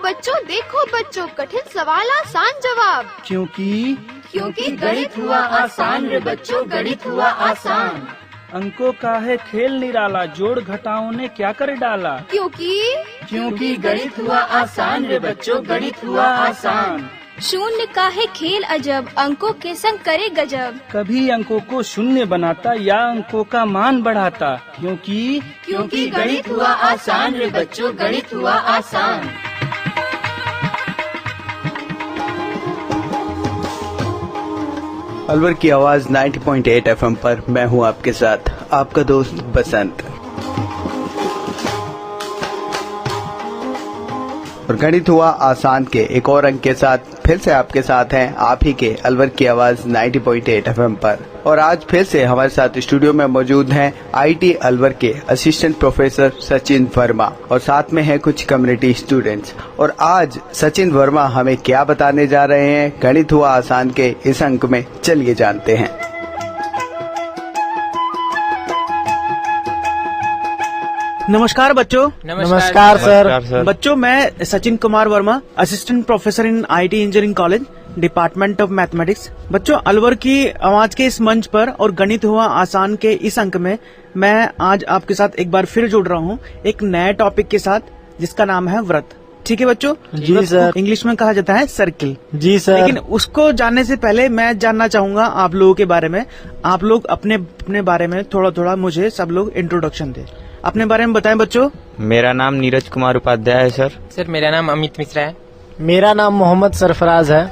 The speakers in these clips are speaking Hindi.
देखो बच्चों, कठिन सवाल आसान जवाब। क्योंकि गणित हुआ आसान रे बच्चों, गणित हुआ आसान। अंकों का है खेल निराला, जोड़ घटाओं ने क्या कर डाला। क्योंकि गणित हुआ आसान रे बच्चों, गणित हुआ आसान। शून्य का है खेल अजब, अंकों के संग करे गजब। कभी अंकों को शून्य बनाता या अंकों का मान बढ़ाता। क्योंकि गणित हुआ आसान रे बच्चों, गणित हुआ आसान। अलवर की आवाज 90.8 FM पर मैं हूं आपके साथ, आपका दोस्त बसंत। और गणित हुआ आसान के एक और अंक के साथ फिर से आपके साथ हैं आप ही के अलवर की आवाज 90.8 FM पर। और आज फिर से हमारे साथ स्टूडियो में मौजूद हैं IIT अलवर के असिस्टेंट प्रोफेसर सचिन वर्मा और साथ में हैं कुछ कम्युनिटी स्टूडेंट्स। और आज सचिन वर्मा हमें क्या बताने जा रहे हैं गणित हुआ आसान के इस अंक में, चलिए जानते हैं। नमस्कार बच्चों। नमस्कार सर। बच्चों, मैं Sachin Kumar Verma, assistant professor in IIT engineering college, department of mathematics. बच्चों, अलवर की आवाज के इस मंच पर और गणित हुआ आसान के इस अंक में मैं आज आपके साथ एक बार फिर जुड़ रहा हूँ एक नए टॉपिक के साथ, जिसका नाम है व्रत। ठीक है बच्चों? जी सर। इंग्लिश में कहा जाता है सर्किल। जी सर। लेकिन उसको जानने से पहले मैं जानना चाहूंगा आप लोगों के बारे में। आप लोग अपने बारे में थोड़ा थोड़ा मुझे सब लोग इंट्रोडक्शन दें। अपने बारे में बताएं बच्चों। मेरा नाम नीरज कुमार उपाध्याय है सर। सर मेरा नाम अमित मिश्रा है। मेरा नाम मोहम्मद सरफराज है।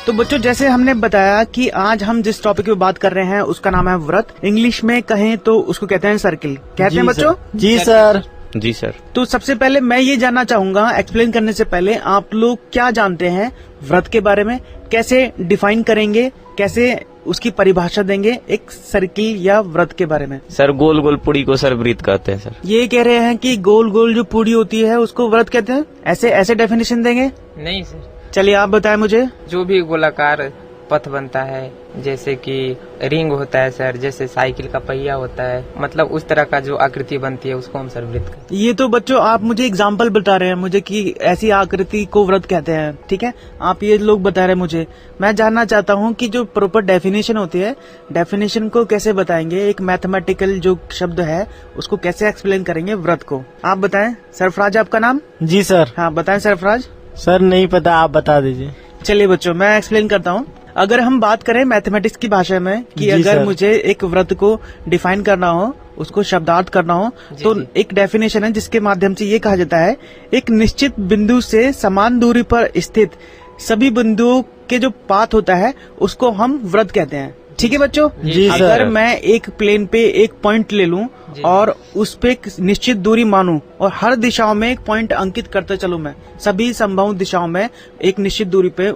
तो बच्चों, जैसे हमने बताया कि आज हम जिस टॉपिक पे बात कर रहे हैं उसका नाम है व्रत। इंग्लिश में कहें तो उसको कहते हैं सर्किल। कहते हैं बच्चों? जी सर। जी सर। तो सबसे पहले मैं ये जानना चाहूंगा, एक्सप्लेन करने से पहले आप लोग क्या जानते हैं व्रत के बारे में, कैसे डिफाइन करेंगे, कैसे उसकी परिभाषा देंगे एक सर्किल या व्रत के बारे में। सर गोल गोल पुड़ी को सर वृत्त कहते हैं सर। ये कह रहे हैं कि गोल गोल जो पूड़ी होती है उसको व्रत कहते हैं, ऐसे डेफिनेशन देंगे? नहीं सर। चलिए आप बताएं मुझे। जो भी गोलाकार पथ बनता है, जैसे कि रिंग होता है सर, जैसे साइकिल का पहिया होता है, मतलब उस तरह का जो आकृति बनती है उसको हम सर व्रत कहते हैं। ये तो बच्चों आप मुझे एग्जाम्पल बता रहे हैं मुझे कि ऐसी आकृति को व्रत कहते हैं। ठीक है, आप ये लोग बता रहे हैं मुझे। मैं जानना चाहता हूँ कि जो प्रॉपर डेफिनेशन होती है, डेफिनेशन को कैसे बताएंगे, एक मैथमेटिकल जो शब्द है उसको कैसे एक्सप्लेन करेंगे व्रत को। आप बताएं। सरफराज आपका नाम? जी सर। हाँ बताएं सरफराज। सर नहीं पता, आप बता दीजिए। चलिए बच्चों, मैं एक्सप्लेन करता हूँ। अगर हम बात करें मैथमेटिक्स की भाषा में कि अगर सर। मुझे एक व्रत को डिफाइन करना हो, उसको शब्दार्थ करना हो, तो एक डेफिनेशन है जिसके माध्यम से ये कहा जाता है, एक निश्चित बिंदु से समान दूरी पर स्थित सभी बिंदुओं के जो पाथ होता है उसको हम व्रत कहते हैं। ठीक है बच्चों? जी सर। अगर मैं एक प्लेन पे एक पॉइंट ले लूं और उस पे एक निश्चित दूरी मानूं और हर दिशाओं में एक पॉइंट अंकित करते चलूं, मैं सभी संभव दिशाओं में एक निश्चित दूरी पे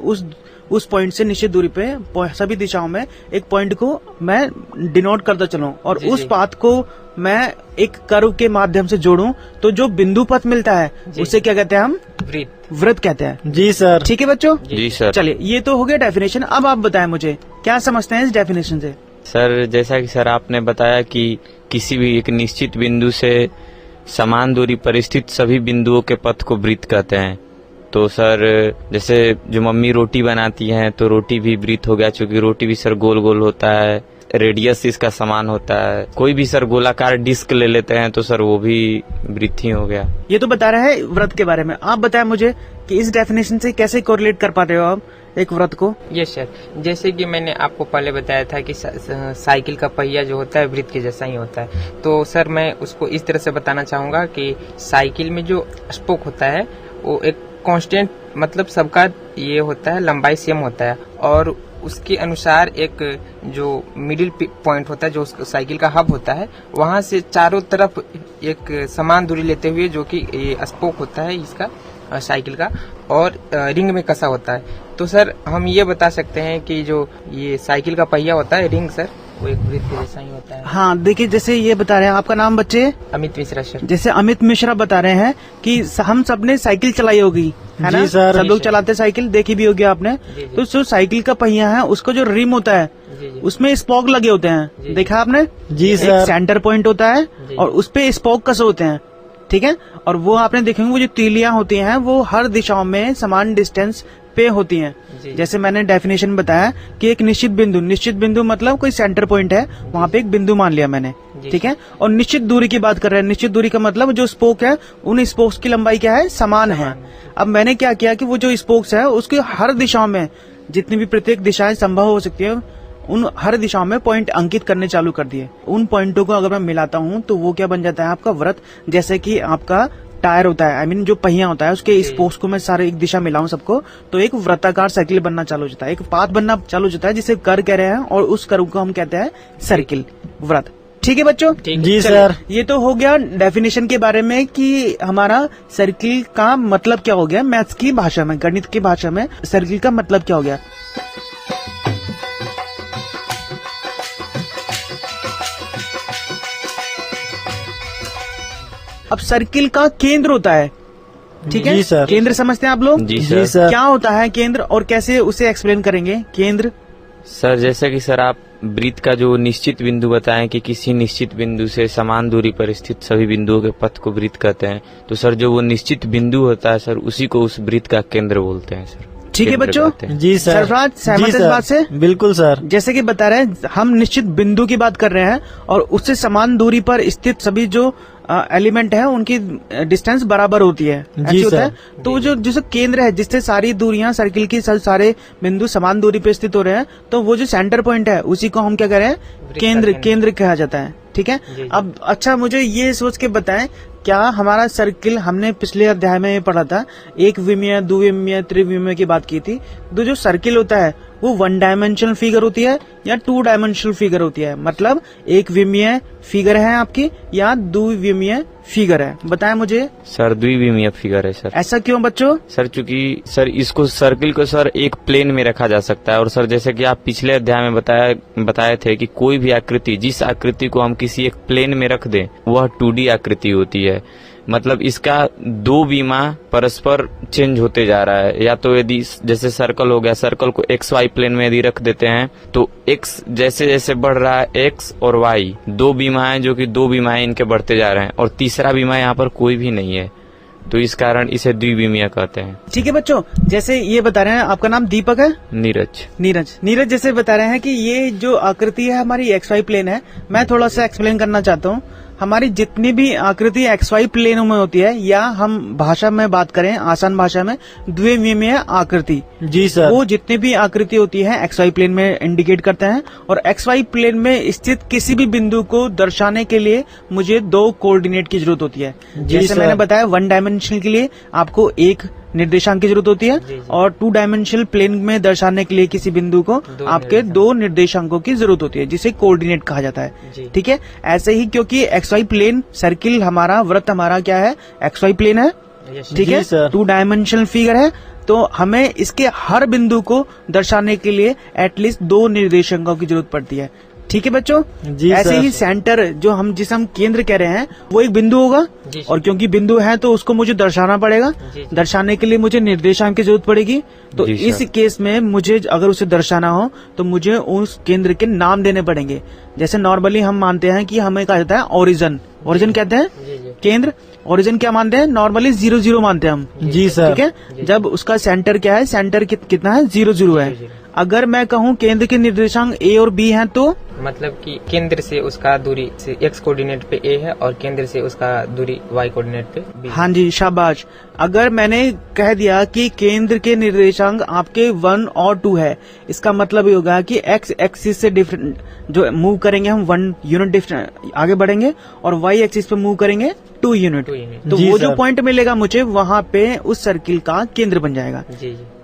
उस पॉइंट से निश्चित दूरी पे सभी दिशाओं में एक पॉइंट को मैं डिनोट करता चलूं और उस पाथ को मैं एक कर्व के माध्यम से जोड़ूं, तो जो बिंदु पथ मिलता है उसे क्या कहते हैं हम? व्रत कहते हैं। जी सर। ठीक है बच्चों? जी सर। चलिए, ये तो हो गया डेफिनेशन। अब आप बताएं मुझे क्या समझते हैं इस डेफिनेशन से। सर जैसा कि सर आपने बताया कि किसी भी एक निश्चित बिंदु से समान दूरी पर स्थित सभी बिंदुओं के पथ को वृत्त कहते हैं। तो सर जैसे जो मम्मी रोटी बनाती हैं तो रोटी भी वृत्त हो गया, क्योंकि रोटी भी सर गोल गोल होता है, रेडियस इसका समान होता है। कोई भी सर गोलाकार डिस्क ले लेते हैं तो सर वो भी वृत्त ही हो गया। ये तो बता रहे हैं व्रत के बारे में। आप बताएं मुझे कि इस डेफिनेशन से कैसे कोरिलेट कर पा रहे हो आप एक व्रत को। Yes sir. जैसे कि मैंने आपको पहले बताया था कि साइकिल का पहिया जो होता है वृत्त के जैसा ही होता है, तो सर मैं उसको इस तरह से बताना चाहूंगा कि साइकिल में जो स्पोक होता है वो एक कांस्टेंट, मतलब सबका ये होता है, लंबाई सेम होता है, और उसके अनुसार एक जो मिडिल पॉइंट होता है, जो साइकिल का हब होता है, वहां से चारों तरफ एक समान दूरी लेते हुए, जो कि स्पोक होता है इसका साइकिल का, और रिंग में कसा होता है। तो सर हम ये बता सकते हैं कि जो ये साइकिल का पहिया होता है रिंग, सर वो एक वृत्त के जैसा ही होता है। हाँ देखिए, जैसे ये बता रहे हैं, आपका नाम बच्चे? अमित मिश्रा सर। जैसे अमित मिश्रा बता रहे हैं कि हम सबने साइकिल चलाई होगी, है ना? सर। सब लोग चलाते साइकिल, देखी भी होगी आपने। तो जो साइकिल का पहिया है उसका जो रिम होता है उसमें स्पोक लगे होते हैं, देखा आपने? जी एक सर। सेंटर पॉइंट होता है और उस पे स्पोक कसे होते हैं, ठीक है। और वो आपने देखेंगे वो जो तीलियां होती हैं वो हर दिशाओं में समान डिस्टेंस पे होती हैं। जैसे मैंने डेफिनेशन बताया कि एक निश्चित बिंदु मतलब कोई सेंटर पॉइंट है, वहाँ पे एक बिंदु मान लिया मैंने, ठीक है। और निश्चित दूरी की बात कर रहे हैं, निश्चित दूरी का मतलब जो स्पोक है उन स्पोक्स की लंबाई क्या है, समान है। अब मैंने क्या किया कि वो जो स्पोक्स है उसके हर दिशाओं में जितनी भी प्रत्येक दिशाएं संभव हो सकती है उन हर दिशाओं में पॉइंट अंकित करने चालू कर दिए। उन पॉइंटों को अगर मैं मिलाता हूँ तो वो क्या बन जाता है आपका वृत्त। जैसे कि आपका टायर होता है, आई मीन जो पहिया होता है उसके स्पोक्स को मैं सारे एक दिशा मिलाऊं सबको, तो एक वृत्ताकार साइकिल बनना चालू हो जाता है, एक पाथ बनना चालू हो जाता है जिसे कर्व कह रहे हैं, और उस कर्व को हम कहते हैं सर्किल, वृत्त। ठीक है बच्चों? जी चलिए, सर। ये तो हो गया डेफिनेशन के बारे में कि हमारा सर्किल का मतलब क्या हो गया मैथ्स की भाषा में, गणित की भाषा में सर्किल का मतलब क्या हो गया। अब सर्किल का केंद्र होता है, ठीक है? जी सर। केंद्र समझते हैं आप लोग? जी जी सर। क्या होता है केंद्र और कैसे उसे एक्सप्लेन करेंगे केंद्र? सर जैसे कि सर आप वृत्त का जो निश्चित बिंदु बताएं कि किसी निश्चित बिंदु से समान दूरी पर स्थित सभी बिंदुओं के पथ को वृत्त कहते हैं, तो सर जो वो निश्चित बिंदु होता है सर उसी को उस वृत्त का केंद्र बोलते हैं सर। ठीक है केंद्र बच्चों? कहते हैं। जी सर। सरफराज सहमत जी है इस सर। बात से? बिल्कुल सर। जैसे कि बता रहे हैं हम निश्चित बिंदु की बात कर रहे हैं और उससे समान दूरी पर स्थित सभी जो एलिमेंट है उनकी डिस्टेंस बराबर होती है, ऐसी होता सर। है। तो जो केंद्र है जिससे सारी दूरियां सर्किल की सारे बिंदु समान दूरी पे स्थित हो रहे हैं, तो वो जो सेंटर पॉइंट है उसी को हम क्या कह रहे हैं, केंद्र कहा जाता है, ठीक है। अब अच्छा मुझे ये सोच के बताएं, क्या हमारा सर्किल, हमने पिछले अध्याय में ये पढ़ा था, एक विमीय, द्विविमीय, त्रिविमीय की बात की थी, तो जो सर्किल होता है वो 1 डायमेंशनल फिगर होती है या 2 डायमेंशनल फिगर होती है, मतलब एक विमीय फिगर है आपकी या द्विविमीय फिगर है, बताएं मुझे। सर द्विविमीय फिगर है सर। ऐसा क्यों बच्चों? सर चूंकि सर इसको सर्किल को सर एक प्लेन में रखा जा सकता है, और सर जैसे कि आप पिछले अध्याय में बताए थे कि कोई भी आकृति, जिस आकृति को हम किसी एक प्लेन में रख दें वह 2D आकृति होती है। मतलब इसका 2 विमा परस्पर चेंज होते जा रहा है, या तो यदि जैसे सर्कल हो गया, सर्कल को XY प्लेन में यदि रख देते हैं तो X जैसे जैसे बढ़ रहा है X और Y 2 विमाएं, जो कि 2 विमाएं इनके बढ़ते जा रहे हैं, और तीसरा विमा यहाँ पर कोई भी नहीं है, तो इस कारण इसे द्विविमीय कहते हैं। ठीक है बच्चों, जैसे ये बता रहे हैं, आपका नाम दीपक है? नीरज जैसे बता रहे हैं कि ये जो आकृति है हमारी XY प्लेन है। मैं थोड़ा सा एक्सप्लेन करना चाहता हूँ। हमारी जितनी भी आकृति XY प्लेनों में होती है, या हम भाषा में बात करें आसान भाषा में द्विविमीय आकृति, जी सर। वो जितनी भी आकृति होती है XY प्लेन में इंडिकेट करते हैं, और XY प्लेन में स्थित किसी भी बिंदु को दर्शाने के लिए मुझे 2 कोऑर्डिनेट की जरूरत होती है। जैसे मैंने बताया 1 डायमेंशन के लिए आपको एक निर्देशांक की जरूरत होती है, और 2 डायमेंशनल प्लेन में दर्शाने के लिए किसी बिंदु को आपके 2 निर्देशांकों की जरूरत होती है, जिसे कोऑर्डिनेट कहा जाता है, ठीक है। ऐसे ही क्योंकि XY प्लेन, सर्किल हमारा, वृत्त हमारा क्या है, XY प्लेन है, ठीक है, 2 डायमेंशनल फिगर है, तो हमें इसके हर बिंदु को दर्शाने के लिए एटलीस्ट 2 निर्देशांकों की जरूरत पड़ती है, ठीक है बच्चों। जी ऐसे सर। ही सेंटर, जो जिसे हम केंद्र कह रहे हैं, वो एक बिंदु होगा, और क्योंकि बिंदु है तो उसको मुझे दर्शाना पड़ेगा। दर्शाने के लिए मुझे निर्देशांक की जरूरत पड़ेगी, तो इस केस में मुझे अगर उसे दर्शाना हो तो मुझे उस केंद्र के नाम देने पड़ेंगे। जैसे नॉर्मली हम मानते हैं कि हमें कहा जाता है ओरिजिन कहते हैं केंद्र। ओरिजिन क्या मानते हैं? नॉर्मली 0 मानते हैं हम, जी सर। ठीक है। जब उसका सेंटर क्या है, सेंटर कितना है, 0 है। अगर मैं कहूँ केंद्र के निर्देशांक A और B हैं, तो मतलब कि केंद्र से उसका दूरी से X कोऑर्डिनेट पे A है और केंद्र से उसका दूरी Y कोऑर्डिनेट पे B है। हाँ जी, शाबाश। अगर मैंने कह दिया कि केंद्र के निर्देशांक आपके 1 और 2 है, इसका मतलब ये होगा कि X एक्सिस से डिफरेंट जो मूव करेंगे हम 1 यूनिट डिफरेंट आगे बढ़ेंगे, और Y एक्सिस पे मूव करेंगे 2 यूनिट। तो वो जो पॉइंट मिलेगा मुझे, वहाँ पे उस सर्किल का केंद्र बन जाएगा।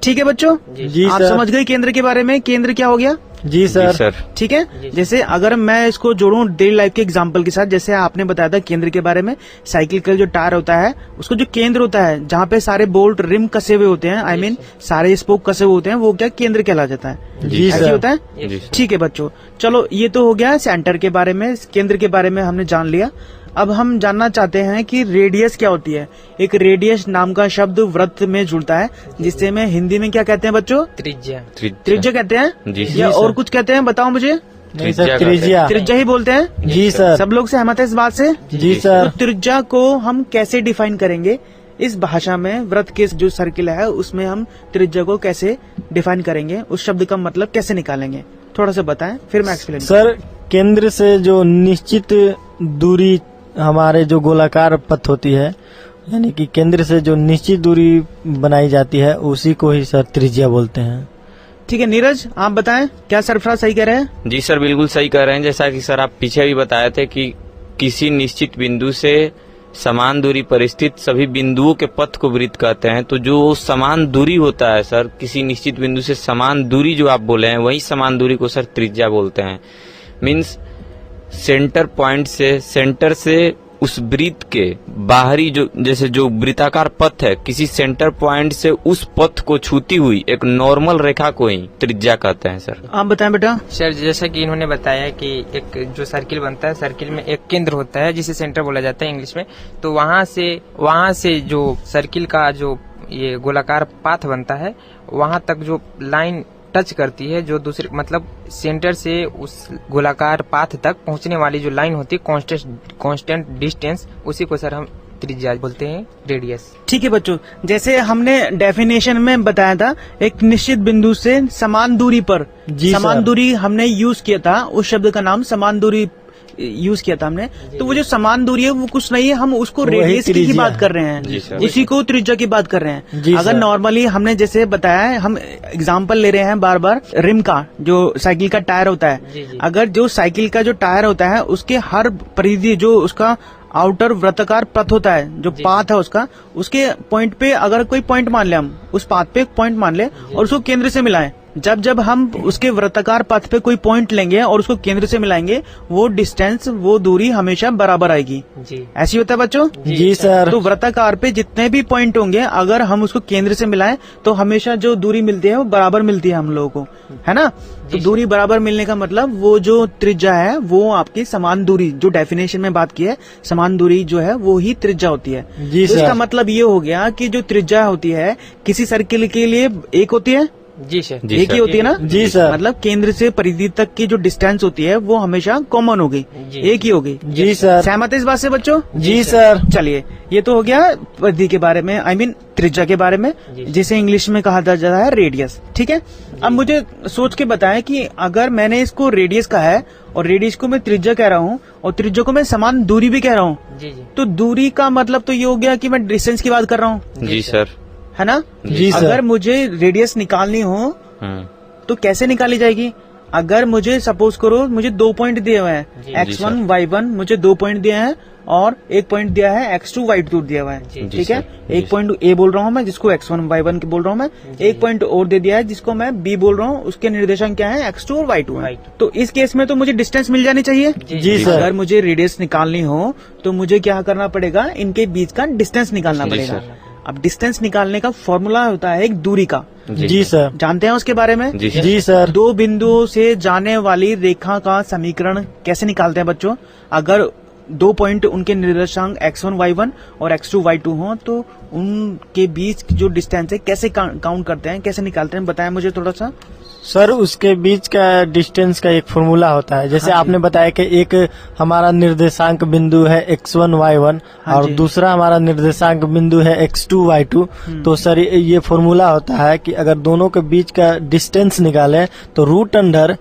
ठीक है बच्चों? जी आप सर। समझ गए केंद्र के बारे में, केंद्र क्या हो गया? जी सर। ठीक है। जैसे अगर मैं इसको जोड़ूं डेली लाइफ के एग्जांपल के साथ, जैसे आपने बताया था केंद्र के बारे में, साइकिल का जो टायर होता है उसको जो केंद्र होता है, जहाँ पे सारे बोल्ट रिम कसे हुए होते हैं, आई मीन सारे स्पोक कसे हुए होते हैं, वो क्या केंद्र कहला जाता है। जी ऐसे सर। होता है। ठीक है बच्चों, चलो ये तो हो गया सेंटर के बारे में, केंद्र के बारे में हमने जान लिया। अब हम जानना चाहते हैं कि रेडियस क्या होती है। एक रेडियस नाम का शब्द वृत्त में जुड़ता है, जिससे में हिंदी में क्या कहते हैं बच्चों? त्रिज्या। त्रिज्या कहते हैं जी या सर। और कुछ कहते हैं, बताओ मुझे। नहीं सर, त्रिज्या। त्रिज्या ही बोलते हैं। जी सर। सब लोग सहमत है इस बात से? जी सर। तो त्रिज्या को हम कैसे डिफाइन करेंगे इस भाषा में? वृत्त के जो सर्किल है उसमें हम त्रिज्या को कैसे डिफाइन करेंगे, उस शब्द का मतलब कैसे निकालेंगे, थोड़ा सा बताएं, फिर मैं एक्सप्लेन। सर, केंद्र से जो निश्चित दूरी हमारे जो गोलाकार पथ होती है, यानी कि केंद्र से जो निश्चित दूरी बनाई जाती है, उसी को ही सर त्रिज्या बोलते हैं। ठीक है नीरज, आप बताएं, क्या सरफराज सही कह रहे हैं? जी सर, बिल्कुल सही कह रहे हैं। जैसा कि सर आप पीछे भी बताए थे कि किसी निश्चित बिंदु से समान दूरी पर स्थित सभी बिंदुओं के पथ को वृत्त कहते हैं। तो जो समान दूरी होता है सर, किसी निश्चित बिंदु से समान दूरी जो आप बोले हैं, वही समान दूरी को सर त्रिज्या बोलते हैं। मीन्स सेंटर पॉइंट से, सेंटर से उस वृत्त के बाहरी जो, जैसे जो वृत्ताकार पथ है, किसी सेंटर पॉइंट से उस पथ को छूती हुई एक नॉर्मल रेखा को ही त्रिज्या कहते हैं सर। आप बताएं बेटा। सर जैसा कि इन्होंने बताया कि एक जो सर्किल बनता है, सर्किल में एक केंद्र होता है जिसे सेंटर बोला जाता है इंग्लिश में। तो वहाँ से जो सर्किल का जो ये गोलाकार पाथ बनता है, वहाँ तक जो लाइन टच करती है, जो दूसरे मतलब सेंटर से उस गोलाकार पाथ तक पहुंचने वाली जो लाइन होती है, कांस्टेंट डिस्टेंस, उसी को सर हम त्रिज्या बोलते हैं, रेडियस। ठीक है बच्चों, जैसे हमने डेफिनेशन में बताया था, एक निश्चित बिंदु से समान दूरी पर, समान दूरी हमने यूज किया था, उस शब्द का नाम समान दूरी यूज किया था हमने। तो वो जो समान दूरी है वो कुछ नहीं है, हम उसको रेडियस की बात कर रहे हैं, उसी को त्रिज्या की बात कर रहे हैं। अगर नॉर्मली हमने जैसे बताया है, हम एग्जांपल ले रहे हैं बार बार रिम का, जो साइकिल का टायर होता है। अगर जो साइकिल का जो टायर होता है, उसके हर परिधि जो उसका आउटर वृत्ताकार पथ होता है, जो पाथ है उसका, उसके पॉइंट पे अगर कोई पॉइंट मान ले, हम उस पाथ पे पॉइंट मान ले और उसको केंद्र से मिलाएं। जब हम उसके वृत्ताकार पथ पे कोई पॉइंट लेंगे और उसको केंद्र से मिलाएंगे, वो डिस्टेंस, वो दूरी हमेशा बराबर आएगी। ऐसी होता है बच्चों? जी सर। तो वृत्ताकार पे जितने भी पॉइंट होंगे, अगर हम उसको केंद्र से मिलाएं तो हमेशा जो दूरी मिलती है वो बराबर मिलती है हम लोगों को, है ना? तो दूरी बराबर मिलने का मतलब वो जो त्रिज्या है वो आपकी समान दूरी, जो डेफिनेशन में बात की है, समान दूरी जो है वो ही त्रिज्या होती है। जी तो सर। इसका मतलब ये हो गया कि जो त्रिज्या होती है किसी सर्किल के लिए एक होती है। जी सर। एक ही होती है ना? जी सर। मतलब केंद्र से परिधि तक की जो डिस्टेंस होती है वो हमेशा कॉमन होगी, एक ही होगी। जी सर। सहमत है इस बात से बच्चों? जी सर। चलिए, ये तो हो गया परिधि के बारे में, आई मीन त्रिज्या के बारे में, जिसे इंग्लिश में कहा जाता है रेडियस। ठीक है, अब मुझे सोच के बताएं कि अगर मैंने इसको रेडियस कहा है और रेडियस को मैं त्रिज्या कह रहा हूँ और त्रिज्या को मैं समान दूरी भी कह रहा हूँ, तो दूरी का मतलब तो ये हो गया कि मैं डिस्टेंस की बात कर रहा हूँ। जी सर। है ना? जी सर। अगर मुझे रेडियस निकालनी हो तो कैसे निकाली जाएगी? अगर मुझे सपोज करो मुझे 2 पॉइंट दिए हुए हैं, x1 y1, मुझे 2 पॉइंट दिए हैं और 1 पॉइंट दिया है x2 y2 दिया हुआ है। ठीक है, 1 पॉइंट a बोल रहा हूँ मैं, जिसको x1 y1 बोल रहा हूँ मैं, 1 पॉइंट और दे दिया है जिसको मैं b बोल रहा हूँ, उसके निर्देशांक क्या है, x2 और y2 है। तो इस केस में तो मुझे डिस्टेंस मिल जानी चाहिए। जी सर। अगर मुझे रेडियस निकालनी हो तो मुझे क्या करना पड़ेगा, इनके बीच का डिस्टेंस निकालना पड़ेगा। अब डिस्टेंस निकालने का फॉर्मूला होता है एक दूरी का। जी सर। जानते हैं उसके बारे में? जी सर। दो बिंदुओं से जाने वाली रेखा का समीकरण कैसे निकालते हैं बच्चों? अगर 2 पॉइंट उनके निर्देशांक x1 y1 और x2 y2 हो तो उनके बीच जो डिस्टेंस है कैसे काउंट करते हैं, कैसे निकालते हैं, बताएं मुझे थोड़ा सा। सर, उसके बीच का डिस्टेंस का एक फॉर्मूला होता है। जैसे आपने बताया कि एक हमारा निर्देशांक बिंदु है x1 y1 और दूसरा हमारा निर्देशांक बिंदु है x2 y2। तो सर ये फॉर्मूला होता है कि अगर दोनों के बीच का डिस्टेंस निकालें तो root under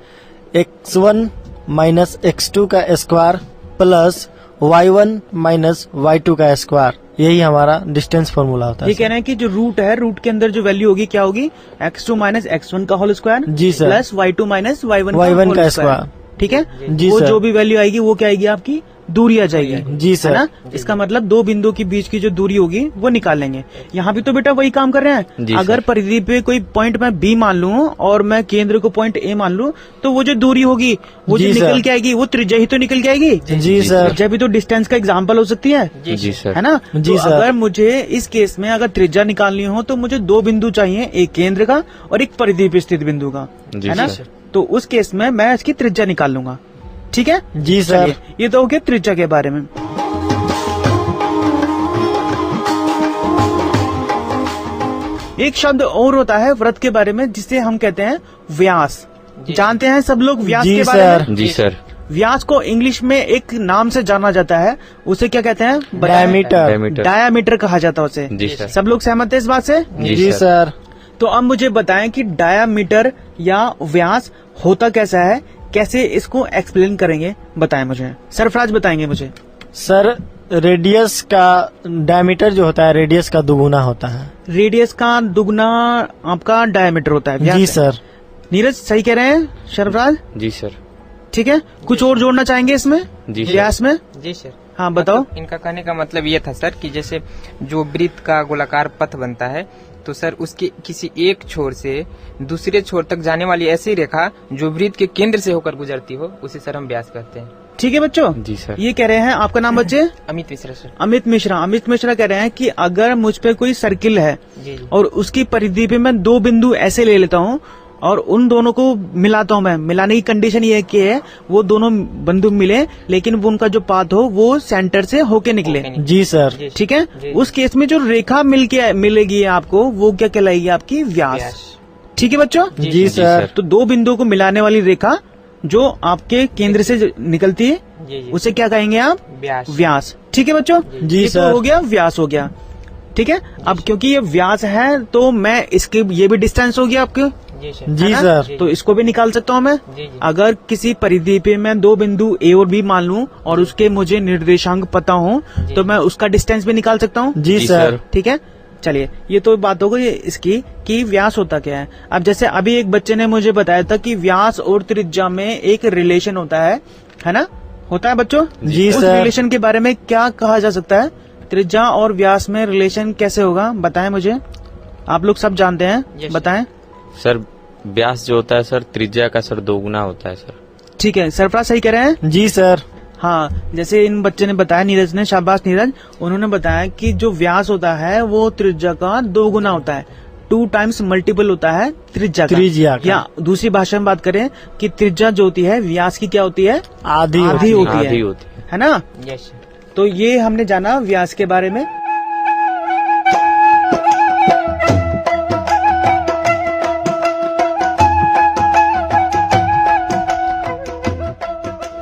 x1 minus x2 का square plus y1 minus y2 का स्क्वायर, यही हमारा डिस्टेंस फॉर्मूला होता है। ये कह रहे हैं कि जो रूट है, रूट के अंदर जो वैल्यू होगी क्या होगी, x2 माइनस x1 का होल स्क्वायर, जी sir, plus y2 minus y1 का स्क्वायर। ठीक है, जी वो सर। जो भी वैल्यू आएगी वो क्या आएगी, आपकी दूरी आ जाएगी। जी सर। है ना? इसका मतलब दो बिंदुओं के बीच की जो दूरी होगी वो निकाल लेंगे। यहाँ भी तो बेटा वही काम कर रहे हैं। अगर परिधि पे कोई पॉइंट मैं बी मान लूं और मैं केंद्र को पॉइंट ए मान लूं तो वो जो दूरी होगी वो जो निकल के आएगी वो त्रिज्या ही तो निकल के आएगी। जी सर। त्रिज्या भी तो डिस्टेंस का एग्जाम्पल हो सकती है। जी सर। है ना? जी तो सर। अगर मुझे इस केस में अगर त्रिज्या निकालनी हो तो मुझे 2 बिंदु चाहिए, एक केंद्र का और एक परिधि पे स्थित बिंदु का। है ना? तो उस केस में मैं इसकी त्रिज्या निकाल लूंगा। ठीक है जी सर। ये तो हो गया त्रिज्या के बारे में। एक शब्द और होता है व्रत के बारे में जिसे हम कहते हैं व्यास। जानते हैं सब लोग व्यास जी के बारे सर। में? जी सर। व्यास को इंग्लिश में एक नाम से जाना जाता है, उसे क्या कहते हैं? डायमीटर। डायमीटर। डायामीटर कहा जाता है उसे। जी सर। सब लोग सहमत है इस बात से? जी सर। तो अब मुझे बताएं कि डायामीटर या व्यास होता कैसा है, कैसे इसको एक्सप्लेन करेंगे, बताएं मुझे। सरफराज बताएंगे मुझे। सर रेडियस का डायमीटर जो होता है रेडियस का दुगुना होता है। रेडियस का दुगना आपका डायामीटर होता है। व्यास जी है। सर। नीरज सही कह रहे हैं सरफराज? जी सर। ठीक है, कुछ और जोड़ना चाहेंगे इसमें? जी सर। व्यास में? जी सर। हाँ बताओ। मतलब इनका कहने का मतलब ये था सर कि जैसे जो वृत्त का गोलाकार पथ बनता है, तो सर उसके किसी एक छोर से दूसरे छोर तक जाने वाली ऐसी रेखा जो वृत्त के केंद्र से होकर गुजरती हो, उसे सर हम व्यास कहते हैं। ठीक है बच्चों, जी सर। ये कह रहे हैं, आपका नाम बच्चे? अमित मिश्रा सर। अमित मिश्रा। अमित मिश्रा कह रहे हैं कि अगर मुझ पे कोई सर्किल है जी जी। और उसकी परिधि पे मैं दो बिंदु ऐसे ले लेता हूँ और उन दोनों को मिलाता हूँ, मैं मिलाने की कंडीशन ये कि है वो दोनों बिंदु मिले लेकिन वो उनका जो पाथ हो वो सेंटर से होके निकले। जी सर। जी, ठीक है, जी। उस केस में जो रेखा मिलेगी आपको वो क्या कहलाएगी? आपकी व्यास। व्यास। ठीक है बच्चों? जी सर। तो दो बिंदुओं को मिलाने वाली रेखा जो आपके केंद्र से निकलती है जी जी। उसे क्या कहेंगे आप? व्यास। व्यास। ठीक है बच्चों? जी ये तो सर। हो गया, व्यास हो गया। ठीक है, अब क्योंकि ये व्यास है तो मैं इसके, ये भी डिस्टेंस हो गया आपके, जी सर। जी है ना? सर। तो इसको भी निकाल सकता हूँ मैं। जी जी। अगर किसी परिधि पे मैं दो बिंदु ए और बी मान लूं और उसके मुझे निर्देशांक पता हो तो मैं उसका डिस्टेंस भी निकाल सकता हूँ। जी सर। ठीक है, चलिए ये तो बात हो गई इसकी कि व्यास होता क्या है। अब जैसे अभी एक बच्चे ने मुझे बताया था कि व्यास और त्रिज्या में एक रिलेशन होता है ना? होता है बच्चों? जी उस सर। रिलेशन के बारे में क्या कहा जा सकता है? त्रिज्या और व्यास में रिलेशन कैसे होगा, बताएं मुझे। आप लोग सब जानते हैं, Yes, बताएं। सर व्यास जो होता है सर त्रिज्या का सर दोगुना होता है सर। ठीक है, सरफराज सही कह रहे हैं? जी सर। हाँ, जैसे इन बच्चे ने बताया, नीरज ने, शाबाश नीरज, उन्होंने बताया कि जो व्यास होता है वो त्रिज्या का दोगुना होता है, 2 टाइम्स मल्टीपल होता है त्रिज्या त्रिज्या का। या दूसरी भाषा में बात करें कि त्रिज्या जो होती है व्यास की क्या होती है? आधी आधी होती आधी है, होती है ना? Yes sir. तो ये हमने जाना व्यास के बारे में।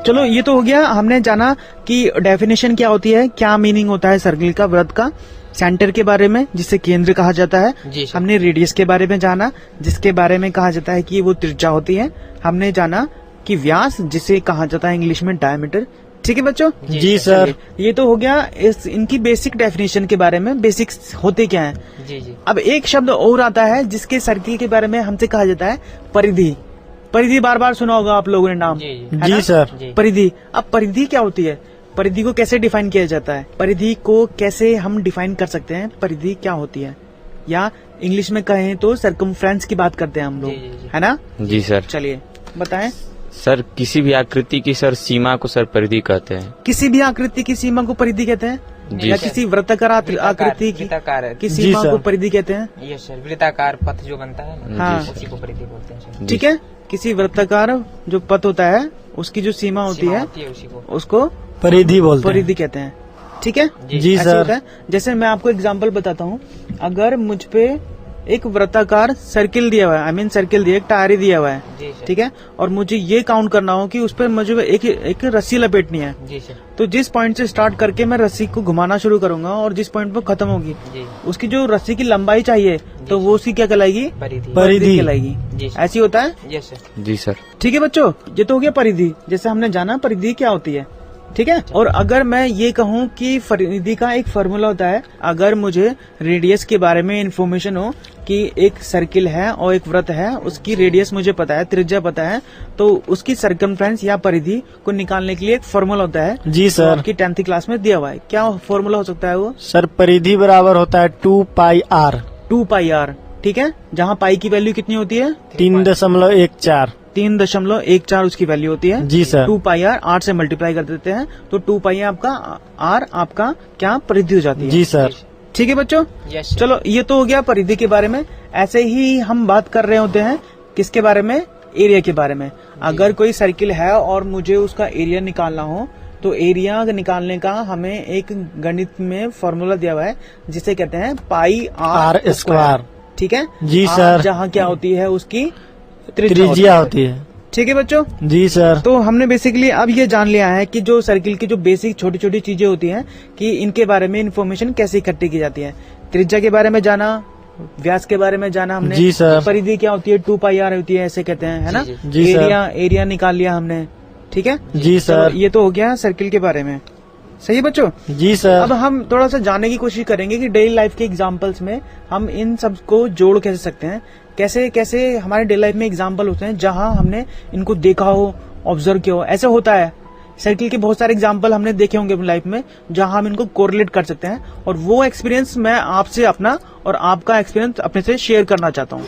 चलो ये तो हो गया, हमने जाना कि डेफिनेशन क्या होती है, क्या मीनिंग होता है सर्किल का, वृत्त का, सेंटर के बारे में जिसे केंद्र कहा जाता है। जी सर। हमने रेडियस के बारे में जाना जिसके बारे में कहा जाता है कि वो त्रिज्या होती है। हमने जाना कि व्यास जिसे कहा जाता है इंग्लिश में डायमीटर। ठीक है बच्चों? जी सर। चलिए, ये तो हो गया इनकी बेसिक डेफिनेशन के बारे में, बेसिक्स होते क्या है। जी जी। अब एक शब्द और आता है जिसके सर्किल के बारे में हमसे कहा जाता है परिधि। परिधि बार बार सुना होगा आप लोगों ने नाम, जी जी। है ना? जी सर। जी। परिधि। अब परिधि क्या होती है? परिधि को कैसे डिफाइन किया जाता है? परिधि को कैसे हम डिफाइन कर सकते हैं? परिधि क्या होती है, या इंग्लिश में कहें तो सर्कमफ्रेंस की बात करते हैं हम जी, जी, लोग, जी। है ना? जी सर। चलिए बताएं। सर किसी भी आकृति की सर सीमा को सर परिधि कहते हैं। किसी भी आकृति की सीमा को परिधि कहते हैं, जी या सर। किसी वृत्ताकार आकृति की वृत्ताकार की जी सीमा सर। को परिधि कहते हैं। Yes sir. वृत्ताकार पथ जो बनता है ना, हाँ। उसी को परिधि बोलते हैं सर। ठीक है, किसी वृत्ताकार जो पथ होता है उसकी जो सीमा होती सीमा है होती है उसी को। उसको परिधि बोलते हैं। परिधि कहते हैं। ठीक है जी ऐसे सर। होता है। जैसे मैं आपको एग्जांपल बताता हूँ, अगर मुझ पे एक वृत्ताकार सर्किल दिया हुआ है, आई मीन सर्किल दिया, एक टायरी दिया हुआ है, जी सर। ठीक है, और मुझे ये काउंट करना हो कि उस पर मुझे एक रस्सी लपेटनी है, जी सर। तो जिस पॉइंट से स्टार्ट करके मैं रस्सी को घुमाना शुरू करूंगा और जिस पॉइंट पर खत्म होगी जी। उसकी जो रस्सी की लंबाई चाहिए तो वो उसकी क्या कहलाएगी? परिधि। परिधि। कहलाएगी। जी सर। ऐसी होता है। Yes sir. जी सर। ठीक है बच्चों, ये तो हो गया परिधि। जैसे हमने जाना परिधि क्या होती है, ठीक है। और अगर मैं ये कहूँ कि परिधि का एक फॉर्मूला होता है, अगर मुझे रेडियस के बारे में इन्फॉर्मेशन हो कि एक सर्किल है और एक वृत्त है, उसकी रेडियस मुझे पता है, त्रिज्या पता है, तो उसकी सर्कमफ्रेंस या परिधि को निकालने के लिए एक फॉर्मूला होता है जी जो सर। आपकी 10th क्लास में दिया हुआ है। क्या फॉर्मूला हो सकता है वो? सर परिधि बराबर होता है 2πr। 2πr, ठीक है, जहाँ पाई की वैल्यू कितनी होती है? 3.14। 3.14 उसकी वैल्यू होती है। जी सर। 2πr 8 से मल्टीप्लाई कर देते हैं तो 2π आपका r आपका क्या परिधि हो जाती है। जी सर। ठीक है बच्चों, यस सर। चलो ये तो हो गया परिधि के बारे में। ऐसे ही हम बात कर रहे होते हैं किसके बारे में? एरिया के बारे में। अगर कोई सर्किल है और मुझे उसका एरिया निकालना हो तो एरिया निकालने का हमें एक गणित में फॉर्मूला दिया हुआ है जिसे कहते हैं पाई R r स्क्वायर। ठीक ठीक है जी R सर। जहाँ क्या होती है उसकी त्रिज्या होती है। ठीक है बच्चों। जी सर। तो हमने बेसिकली अब ये जान लिया है कि जो सर्किल की जो बेसिक छोटी छोटी चीजें होती हैं कि इनके बारे में इन्फॉर्मेशन कैसे इकट्ठी की जाती है। त्रिज्या के बारे में जाना, व्यास के बारे में जाना हमने। जी सर। परिधि क्या होती है, 2πr होती है, ऐसे कहते हैं, है ना। जी सर। एरिया निकाल लिया हमने, ठीक है। जी सर। चलो, ये तो हो गया सर्किल के बारे में। सही है बच्चों। जी सर। अब हम थोड़ा सा जानने की कोशिश करेंगे कि डेली लाइफ के एग्जांपल्स में हम इन सब को जोड़ कैसे सकते हैं, कैसे कैसे हमारे डेली लाइफ में एग्जांपल होते हैं जहां हमने इनको देखा हो, ऑब्जर्व किया हो। ऐसे होता है, सर्किल के बहुत सारे एग्जांपल हमने देखे होंगे अपनी लाइफ में जहां हम इनको कोरिलेट कर सकते हैं, और वो एक्सपीरियंस मैं आपसे अपना और आपका एक्सपीरियंस अपने से शेयर करना चाहता हूँ।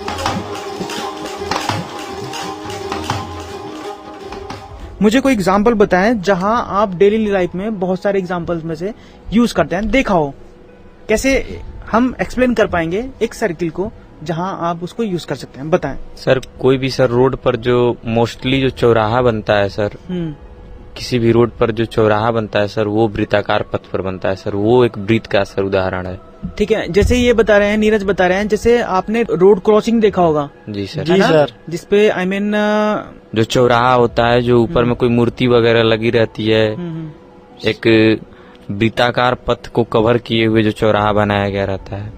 मुझे कोई एग्जाम्पल बताएं जहां आप डेली लाइफ में बहुत सारे एग्जाम्पल्स में से यूज करते हैं, देखा हो। कैसे हम एक्सप्लेन कर पाएंगे एक सर्किल को जहां आप उसको यूज कर सकते हैं, बताएं। सर कोई भी सर रोड पर जो मोस्टली जो चौराहा बनता है सर, किसी भी रोड पर जो चौराहा बनता है सर, वो वृत्ताकार पथ पर बनता है सर। वो एक वृत्त का सर उदाहरण है। ठीक है, जैसे ये बता रहे हैं, नीरज बता रहे हैं, जैसे आपने रोड क्रॉसिंग देखा होगा। जी सर। जी सर। जिसपे आई मीन जो चौराहा होता है, जो ऊपर में कोई मूर्ति वगैरह लगी रहती है, एक वृत्ताकार पथ को कवर किए हुए जो चौराहा बनाया गया रहता है।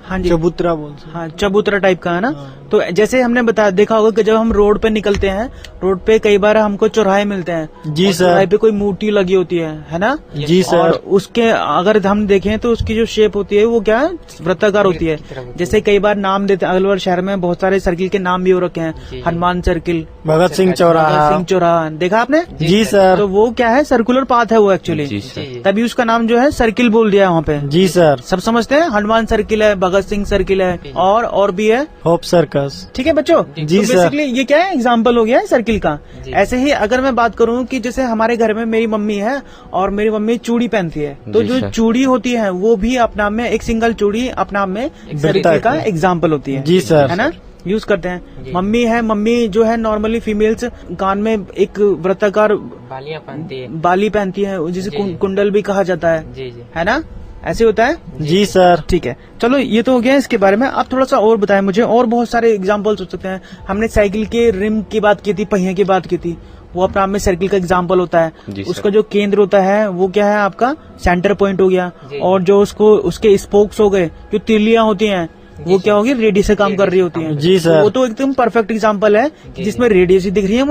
हाँ जी, चबूतरा बोल सकते हैं। हाँ, चबूतरा टाइप का है ना। तो जैसे हमने देखा होगा कि जब हम रोड पे निकलते हैं, रोड पे कई बार हमको चौराहे मिलते हैं। जी और सर। चौराहे पे कोई मूर्ति लगी होती है ना। जी सर। और उसके अगर हम देखें तो उसकी जो शेप होती है वो क्या है, वृत्ताकार होती है। जैसे कई बार नाम देते हैं, अलवर शहर में बहुत सारे सर्किल के नाम भी हो रखे हैं। हनुमान सर्किल, भगत सिंह चौराहा। सिंह चौराहा, देखा आपने। जी सर। तो वो क्या है, सर्कुलर पाथ है वो एक्चुअली। जी सर। तभी उसका नाम जो है सर्किल बोल दिया है वहाँ पे। जी सर। सब समझते हैं, हनुमान सर्किल है, भगत सिंह सर्किल है, और भी है होप सर्कस। ठीक है बच्चों। जी तो सर। बेसिकली ये क्या है, एग्जाम्पल हो गया है सर्किल का। ऐसे ही अगर मैं बात करूं कि जैसे हमारे घर में मेरी मम्मी है और मेरी मम्मी चूड़ी पहनती है, तो जी जो सर। चूड़ी होती है वो भी अपने आप में एक सिंगल चूड़ी अपने आप में सर्किल का एग्जाम्पल होती है। जी सर। है ना, यूज करते हैं। मम्मी है, मम्मी जो है नॉर्मली फीमेल्स कान में एक वृत्ताकार बालियां पहनती है। बाली पहनती है, जिसे जी, जी। कुंडल भी कहा जाता है। जी जी। है ना, ऐसे होता है। जी सर। ठीक है, चलो ये तो हो गया इसके बारे में। आप थोड़ा सा और बताएं मुझे, और बहुत सारे एग्जांपल्स हो सकते हैं। हमने साइकिल के रिम की बात की थी, पहिए की बात की थी, वो अपना में सर्किल का एग्जांपल होता है। जी सर। उसका जो केंद्र होता है वो क्या है, आपका सेंटर पॉइंट हो गया। जी। और जो उसके स्पोक्स हो गए, जो तिलियां होती हैं, वो क्या होगी, रेडियस से काम कर रही होती हैं। जी सर। वो तो एकदम परफेक्ट एग्जांपल है जिसमें रेडियस ही दिख रही है,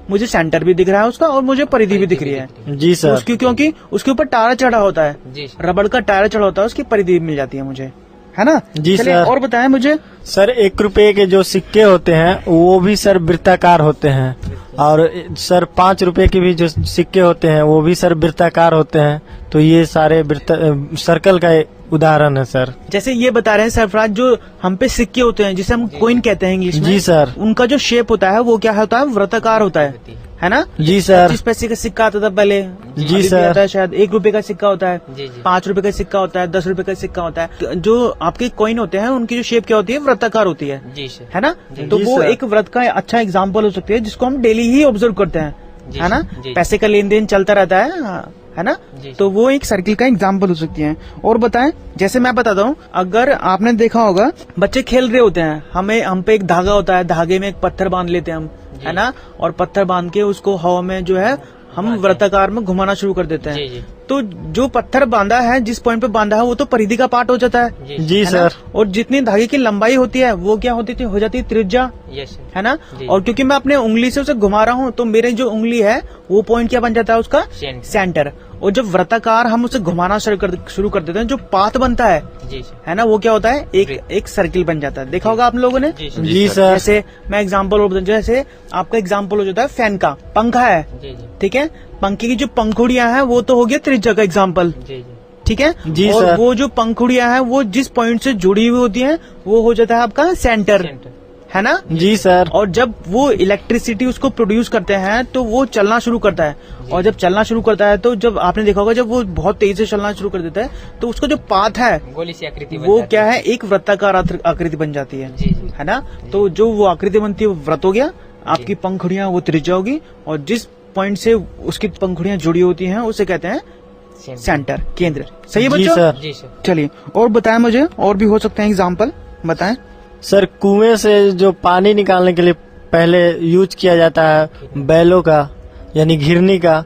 मुझे सेंटर भी दिख रहा है उसका, और मुझे परिधि भी दिख रही है। जी सर। उसकी क्योंकि उसके ऊपर टायर चढ़ा होता है, जी सर। रबड़ का टायर चढ़ा होता है, उसकी परिधि मिल जाती है मुझे, है ना। जी चलिए, सर। और बताएं मुझे। सर 1 रुपए के जो सिक्के होते हैं वो भी सर वृत्ताकार होते हैं, और सर 5 रुपए के भी जो सिक्के होते हैं वो भी सर वृत्ताकार होते हैं। तो ये सारे सर्कल का उदाहरण है सर। जैसे ये बता रहे हैं सरफराज, जो हम पे सिक्के होते हैं जिसे हम कोइन कहते हैं इंग्लिश में। जी सर। उनका जो शेप होता है वो क्या होता है, वृत्ताकार होता है ना। जी सर। 25 पैसे का सिक्का आता था पहले। जी अभी भी सर। आता है शायद। 1 रुपए का सिक्का होता है, जी जी। 5 रुपए का सिक्का होता है, 10 रुपए का सिक्का होता है। जो आपके कॉइन होते हैं उनकी जो शेप क्या होती है, वृत्ताकार होती है। जी सर। है ना। तो जी वो सर। एक वृत्त का अच्छा एग्जाम्पल हो सकती है जिसको हम डेली ही ऑब्जर्व करते हैं, जी है ना। जी। पैसे का लेन देन चलता रहता है ना। जी। तो वो एक सर्किल का एग्जाम्पल हो सकती है। और बताएं, जैसे मैं बताता हूँ, अगर आपने देखा होगा बच्चे खेल रहे होते हैं, हम पे एक धागा होता है, धागे में एक पत्थर बांध लेते हैं हम, है ना। और पत्थर बांध के उसको हवा में जो है हम वृत्ताकार में घुमाना शुरू कर देते जी हैं। जी। तो जो पत्थर बांधा है, जिस पॉइंट पे बांधा है, वो तो परिधि का पार्ट हो जाता है। जी है ना? सर। और जितनी धागे की लंबाई होती है वो क्या होती थी, हो जाती है त्रिज्या, यस सर। है ना। जी। और क्योंकि मैं अपने उंगली से उसे घुमा रहा हूँ, तो मेरी जो उंगली है वो पॉइंट क्या बन जाता है, उसका सेंटर। सेंटर। और जब वृत्ताकार हम उसे घुमाना शुरू कर देते हैं, जो पाथ बनता है जी सर। है ना, वो क्या होता है, एक सर्किल बन जाता है। देखा होगा आप लोगों ने। जी सर। जी सर। जैसे मैं एग्जाम्पल और जैसे आपका एग्जाम्पल हो जाता है फैन का, पंखा है, जी जी। ठीक है। पंखे की जो पंखुड़ियां हैं वो तो हो गया त्रिज्या का एग्जाम्पल, जी जी। ठीक है। जी और सर। वो जो पंखुड़ियां हैं वो जिस पॉइंट से जुड़ी हुई होती हैं वो हो जाता है आपका सेंटर, सेंटर। है ना। जी सर। और जब वो इलेक्ट्रिसिटी उसको प्रोड्यूस करते हैं तो वो चलना शुरू करता है। और जब चलना शुरू करता है तो जब आपने देखा होगा, जब वो बहुत तेजी से चलना शुरू कर देता है तो उसका जो पाथ है गोली सी आकृति बन वो जाती क्या है, एक वृत्ताकार आकृति बन जाती है, जी जी। है ना। तो जो वो आकृति बनती है वो वृत्त हो गया, आपकी पंखुड़ियां वो त्रिज्या होगी, और जिस पॉइंट से उसकी पंखुड़ियां जुड़ी होती हैं उसे कहते हैं सेंटर, केंद्र। सही है जी बच्चों। सर। जी सर। चलिए और बताएं मुझे, और भी हो सकते हैं एग्जाम्पल, बताएं। सर कुएं से जो पानी निकालने के लिए पहले यूज किया जाता है बैलों का यानी घिरनी का,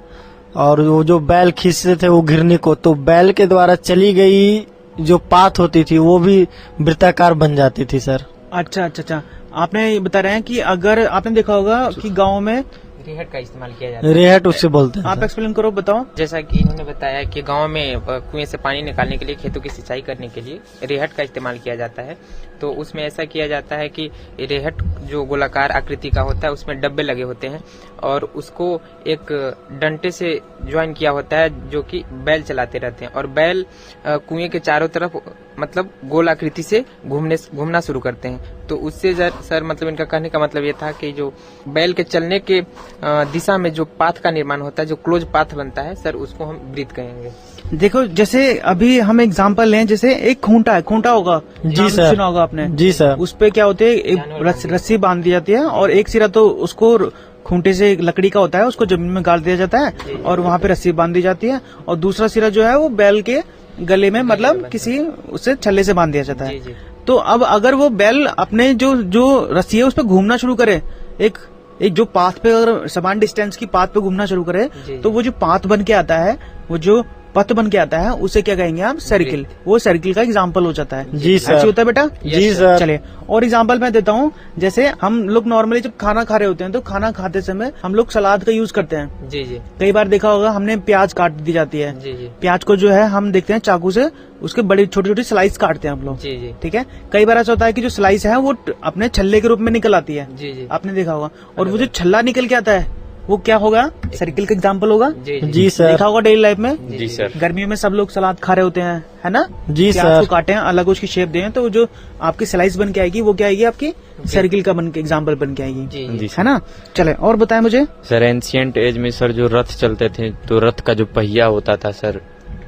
और वो जो बैल खींचते थे वो घिरनी को, तो बैल के द्वारा चली गई जो पात होती थी वो भी वृत्ताकार बन जाती थी सर। अच्छा अच्छा अच्छा, आपने ये बता रहे हैं कि अगर आपने देखा होगा कि गाँव में रेहट का इस्तेमाल किया जाता है। रेहट उससे बोलते हैं आप सर। एक्सप्लेन करो, बताओ। जैसा कि इन्होंने बताया कि गांव में कुएं से पानी निकालने के लिए, खेतों की सिंचाई करने के लिए रेहट का इस्तेमाल किया जाता है। तो उसमें ऐसा किया जाता है कि रेहट जो गोलाकार आकृति का होता है उसमें डब्बे लगे होते हैं और उसको एक डंटे से ज्वाइन किया होता है जो कि बैल चलाते रहते हैं, और बैल कुएं के चारों तरफ मतलब गोल आकृति से घूमना शुरू करते हैं। तो उससे सर मतलब इनका कहने का मतलब ये था कि जो बैल के चलने के दिशा में जो पाथ का निर्माण होता है, जो क्लोज पाथ बनता है सर, उसको हम ब्रीथ कहेंगे। देखो जैसे अभी हम एग्जांपल लें, जैसे एक खूंटा है, खूंटा होगा जी सर, सुना होगा आपने। जी सर। उस पे क्या होते है, एक रस्सी बांध दी जाती है और एक सिरा तो उसको खूंटे से लकड़ी का होता है, उसको जमीन में गाड़ दिया जाता है और वहाँ पे रस्सी बांध दी जाती है, और दूसरा सिरा जो है वो बैल के गले में मतलब किसी उससे छल्ले से बांध दिया जाता है। तो अब अगर वो बैल अपने जो रस्सी है उस पर घूमना शुरू करे, एक जो पाथ पे अगर समान डिस्टेंस की पाथ पे घूमना शुरू करे, तो वो जो पाथ बन के आता है, वो जो पथ बन के आता है, उसे क्या कहेंगे आप, सर्किल। वो सर्किल का एग्जाम्पल हो जाता है। जी सर। ऐसे होता है बेटा? जी सर। चलिए और एग्जाम्पल मैं देता हूँ। जैसे हम लोग नॉर्मली जब खाना खा रहे होते हैं तो खाना खाते समय हम लोग सलाद का यूज करते हैं। जी जी। कई बार देखा होगा हमने प्याज काट दी जाती है। जी जी। प्याज को जो है हम देखते हैं चाकू से उसके बड़ी छोटी छोटी स्लाइस काटते हैं हम लोग। जी जी। ठीक है। कई बार ऐसा होता है कि जो स्लाइस है वो अपने छल्ले के रूप में निकल आती है। जी जी। आपने देखा होगा। और वो जो छल्ला निकल के आता है वो क्या होगा, सर्किल का एग्जाम्पल होगा। जी सर। देखा होगा डेली लाइफ में। जी सर। गर्मियों में सब लोग सलाद खा रहे होते हैं, है ना? जी प्याज सर। को काटे हैं, अलग उसकी शेप दें, तो जो आपकी स्लाइस बन के आएगी वो क्या आएगी, आपकी सर्किल का बन के एग्जाम्पल बन के आएगी। जी है ना? चले और बताएं मुझे। सर एंशियंट एज में सर जो रथ चलते थे, तो रथ का जो पहिया होता था सर,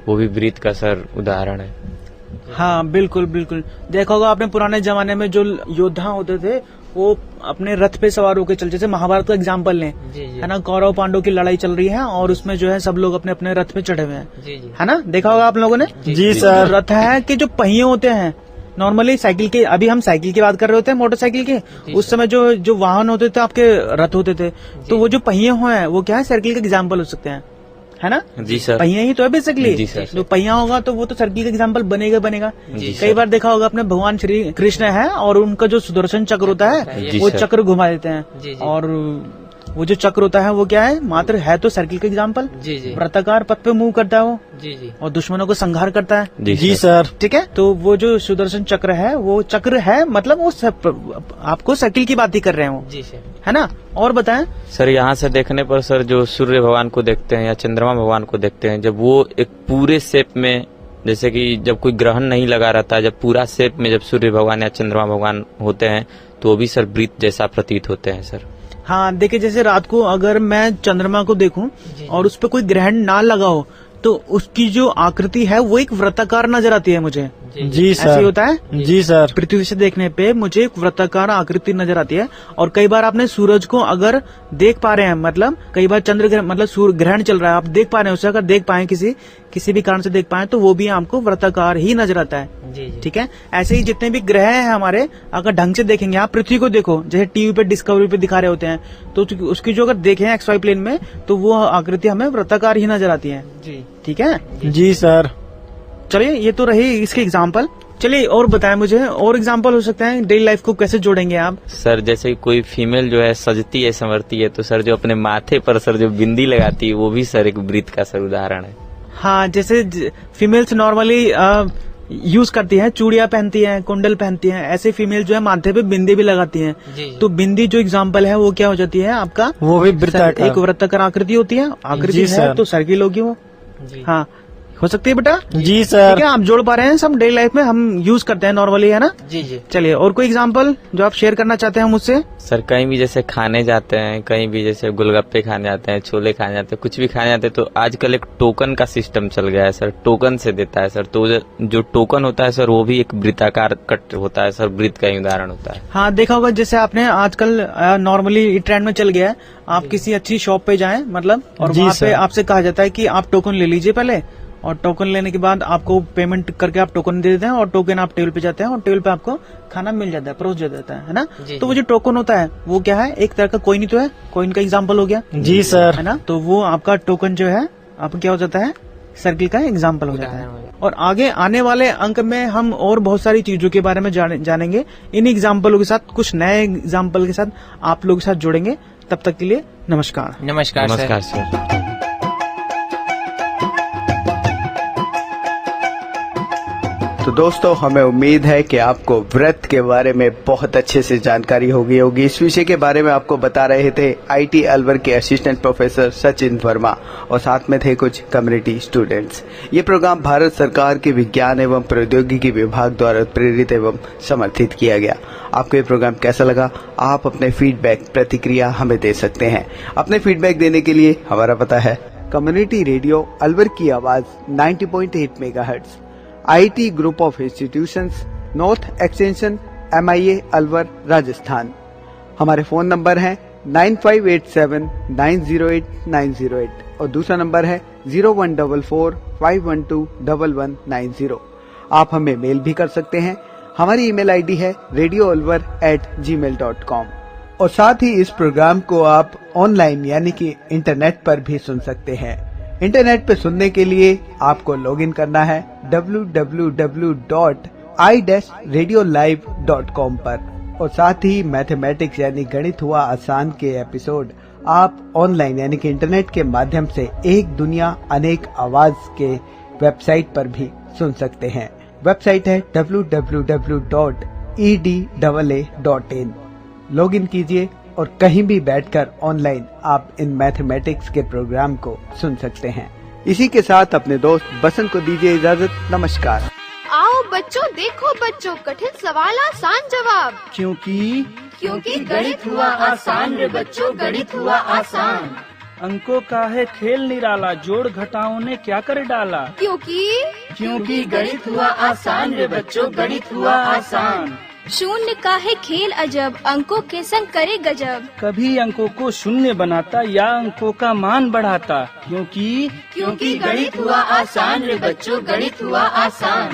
वो भी ब्रीथ का सर उदाहरण है। हाँ बिल्कुल बिल्कुल। देखा होगा आपने पुराने जमाने में जो योद्धा होते थे वो अपने रथ पे सवार होकर चलते, जैसे महाभारत का एग्जाम्पल लें, है ना? कौरव पांडव की लड़ाई चल रही है और उसमें जो है सब लोग अपने अपने रथ पे चढ़े हुए हैं। जी जी। है ना? देखा होगा आप लोगों ने। जी सर। रथ है कि जो पहिए होते हैं नॉर्मली साइकिल के, अभी हम साइकिल की बात कर रहे होते हैं, मोटरसाइकिल के, उस समय जो वाहन होते थे आपके रथ होते थे, तो वो जो पहिए हैं वो क्या है, सर्किल का एग्जाम्पल हो सकते हैं, है ना? जी सर। पहिया ही तो है बेसिकली। जी सर। जो पहिया होगा तो वो तो सर्किल का एग्जाम्पल बनेगा। जी कई सर। बार देखा होगा आपने भगवान श्री कृष्ण है और उनका जो सुदर्शन चक्र होता है जी वो सर। चक्र घुमा देते जी हैं, जी। और वो जो चक्र होता है वो क्या है, मात्र है तो सर्किल का एग्जाम्पल। जी जी। वृत्ताकार पथ पे मूव करता है वो जी जी। और दुश्मनों को संहार करता है। जी सर। ठीक है। तो वो जो सुदर्शन चक्र है वो चक्र है, मतलब वो आपको सर्किल की बात ही कर रहे हैं वो, जी सर। है ना? और बताएं। सर यहाँ से देखने पर सर जो सूर्य भगवान को देखते हैं या चंद्रमा भगवान को देखते हैं, जब वो एक पूरे शेप में, जैसे कि जब कोई ग्रहण नहीं लगा रहता, जब पूरा शेप में जब सूर्य भगवान या चंद्रमा भगवान होते हैं तो वो भी सर ब्रीथ जैसा प्रतीत होते हैं सर। हाँ देखिए, जैसे रात को अगर मैं चंद्रमा को देखूं और उस पर कोई ग्रहण ना लगा हो तो उसकी जो आकृति है वो एक वृत्ताकार नजर आती है मुझे। जी ऐसे सर। ही होता है। जी सर। पृथ्वी से देखने पे मुझे एक वृत्ताकार आकृति नजर आती है। और कई बार आपने सूरज को अगर देख पा रहे हैं, मतलब कई बार चंद्र ग्रहण मतलब सूर्य ग्रहण चल रहा है, आप देख पा रहे हैं उसे, अगर देख पाए किसी भी कारण से देख पाए तो वो भी आपको वृत्ताकार ही नजर आता है। जी जी। ठीक है। ऐसे ही जितने भी ग्रह हैं हमारे, अगर ढंग से देखेंगे, आप पृथ्वी को देखो, जैसे टीवी पे डिस्कवरी पे दिखा रहे होते हैं, तो उसकी जो अगर देखें XY प्लेन में तो वो आकृति हमें वृत्ताकार ही नजर आती है। जी। ठीक है। जी सर। चलिए ये तो रही इसके एग्जाम्पल। चलिए और बताएं मुझे, और एग्जाम्पल हो सकते हैं डेली लाइफ को कैसे जोड़ेंगे आप? सर जैसे कोई फीमेल जो है सजती है, संवरती है, तो सर जो अपने माथे पर सर जो बिंदी लगाती है वो भी सर एक ब्रीथ का सर उदाहरण है। हाँ, जैसे फीमेल्स नॉर्मली यूज करती हैं, चूड़ियां पहनती हैं, कुंडल पहनती हैं, ऐसे फीमेल जो है माथे पे बिंदी भी लगाती हैं। जी। तो बिंदी जो एग्जाम्पल है वो क्या हो जाती है आपका? वो भी वृत्ताकार। एक वृत्ताकार आकृति होती है, आकृति जी है सर। तो सर्किल होगी वो। जी। हाँ हो सकती है बेटा। जी ठीक सर। है, आप जोड़ पा रहे हैं, सब डेली लाइफ में हम यूज करते हैं नॉर्मली, है ना? जी जी। चलिए और कोई एग्जाम्पल जो आप शेयर करना चाहते हैं मुझसे? सर कहीं भी जैसे खाने जाते हैं, कहीं भी जैसे गोलगप्पे खाने जाते हैं, छोले खाने जाते हैं, कुछ भी खाने जाते हैं, तो आजकल एक टोकन का सिस्टम चल गया है सर, टोकन से देता है सर। तो जो टोकन होता है सर वो भी एक वृत्ताकार कट होता है सर, ब्रीथ का ही उदाहरण होता है। हाँ देखा होगा, जैसे आपने आजकल नॉर्मली ट्रेंड में चल गया है, आप किसी अच्छी शॉप पे जाएं मतलब, और जी वहाँ पे सर। आपसे कहा जाता है कि आप टोकन ले लीजिए पहले, और टोकन लेने के बाद आपको पेमेंट करके आप टोकन दे देते हैं और टोकन आप टेबल पे जाते हैं और टेबल पे आपको खाना मिल जाता है, परोस जाता है ना। तो वो जो टोकन होता है वो क्या है, एक तरह का कोइन ही तो है, कोइन का एग्जाम्पल हो गया। जी सर। है ना, तो वो आपका टोकन जो है आपको क्या हो जाता है, सर्किल का एग्जाम्पल हो जाता है। और आगे आने वाले अंक में हम और बहुत सारी चीजों के बारे में जानेंगे, इन एग्जाम्पलों के साथ, कुछ नए एग्जाम्पल के साथ आप लोगों के साथ जुड़ेंगे। तब तक के लिए नमस्कार। नमस्कार नमस्कार सर। तो दोस्तों, हमें उम्मीद है कि आपको व्रत के बारे में बहुत अच्छे से जानकारी हो गई होगी। इस विषय के बारे में आपको बता रहे थे आईटी अलवर के असिस्टेंट प्रोफेसर सचिन वर्मा और साथ में थे कुछ कम्युनिटी स्टूडेंट्स। ये प्रोग्राम भारत सरकार के विज्ञान एवं प्रौद्योगिकी विभाग द्वारा प्रेरित एवं समर्थित किया गया। आपको ये प्रोग्राम कैसा लगा, आप अपने फीडबैक प्रतिक्रिया हमें दे सकते हैं। अपने फीडबैक देने के लिए हमारा पता है कम्युनिटी रेडियो अलवर की आवाज 90.8 megahertz, IT group of institutions, north extension, MIA Alwar, Rajasthan. हमारे फोन नंबर हैं 9587908908 और दूसरा नंबर है 0144512190। आप हमें मेल भी कर सकते हैं। हमारी ईमेल आईडी है radioalvar@gmail.com। और साथ ही इस प्रोग्राम को आप ऑनलाइन यानी कि इंटरनेट पर भी सुन सकते हैं। इंटरनेट पे सुनने के लिए आपको लॉगिन करना है www.i-radiolive.com पर। और साथ ही मैथमेटिक्स यानी गणित हुआ आसान के एपिसोड आप ऑनलाइन यानी कि इंटरनेट के माध्यम से एक दुनिया अनेक आवाज के वेबसाइट पर भी सुन सकते हैं। वेबसाइट है www.edaa.in। लॉगिन कीजिए और कहीं भी बैठकर ऑनलाइन आप इन मैथमेटिक्स के प्रोग्राम को सुन सकते हैं। इसी के साथ अपने दोस्त बसंत को दीजिए इजाजत। नमस्कार। आओ बच्चों, देखो बच्चों, कठिन सवाल आसान जवाब। क्योंकि गणित हुआ आसान रे बच्चों, गणित हुआ आसान। अंकों का है खेल निराला, जोड़ घटाओं ने क्या कर डाला। क्योंकि गणित हुआ आसान रे बच्चों, गणित हुआ आसान। शून्य का है खेल अजब, अंकों के संग करे गजब। कभी अंकों को शून्य बनाता या अंकों का मान बढ़ाता। क्योंकि गणित हुआ आसान रे बच्चों, गणित हुआ आसान।